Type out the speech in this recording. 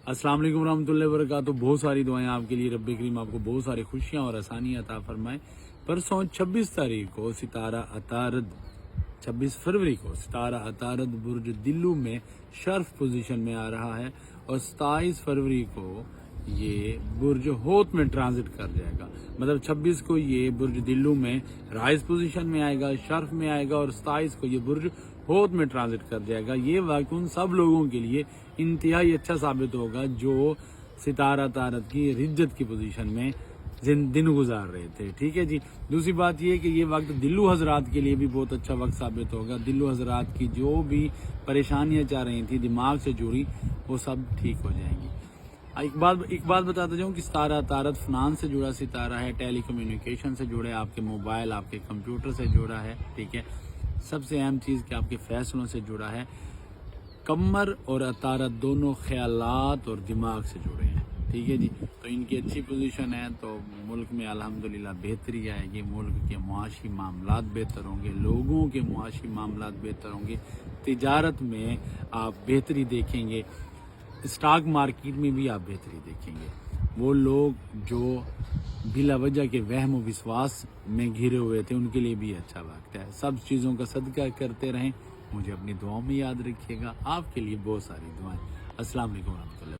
अस्सलाम वालेकुम रहमतुल्लाहि व बरकातहू। बहुत सारी दुआएं आपके लिए, रब्बे करीम आपको बहुत सारी खुशियां और आसानियां अता फरमाए। परसों 26 तारीख को सितारा अतारद 26 फरवरी को सितारा अतारद बुर्ज दिल्लू में शर्फ पोजीशन में आ रहा है और 27 फरवरी को ये बुर्ज होत में ट्रांजिट कर जाएगा। मतलब 26 को ये बुर्ज दिल्लू में राइज पोजीशन में आएगा, शर्फ में आएगा और 27 को ये बुर्ज होत में ट्रांजिट कर जाएगा। ये वक्त उन सब लोगों के लिए इंतहाई अच्छा साबित होगा जो सितारा तारत की रिज्जत की पोजीशन में दिन गुजार रहे थे। ठीक है जी। दूसरी बात ये कि ये वक्त दिल्लू हजरात के लिए भी बहुत अच्छा वक्त साबित होगा। दिल्लू हजरात की जो भी परेशानियां चाह रही थी दिमाग से जुड़ी, वो सब ठीक हो जाएंगी। एक बात बताता जाऊं कि सितारा तारत फाइनेंस से जुड़ा सितारा है, टेली कम्युनिकेशन से जुड़ा है, आपके मोबाइल आपके कंप्यूटर से जुड़ा है। ठीक है। सबसे अहम चीज़ कि आपके फैसलों से जुड़ा है। कमर और अतारत दोनों ख्यालात और दिमाग से जुड़े हैं। ठीक है जी। तो इनकी अच्छी पोजीशन है तो मुल्क में अल्हम्दुलिल्लाह बेहतरी आएगी, मुल्क के मुआशी मामलात बेहतर होंगे, लोगों के मुआशी मामलात बेहतर होंगे, तिजारत में आप बेहतरी देखेंगे, स्टॉक मार्केट में भी आप बेहतरी देखेंगे। वो लोग जो बिला वजह के वहम व विश्वास में घिरे हुए थे उनके लिए भी अच्छा वक्त है। सब चीज़ों का सदका करते रहें। मुझे अपनी दुआओं में याद रखिएगा। आपके लिए बहुत सारी दुआएं। अस्सलाम वालेकुम रहमतुल्लाह।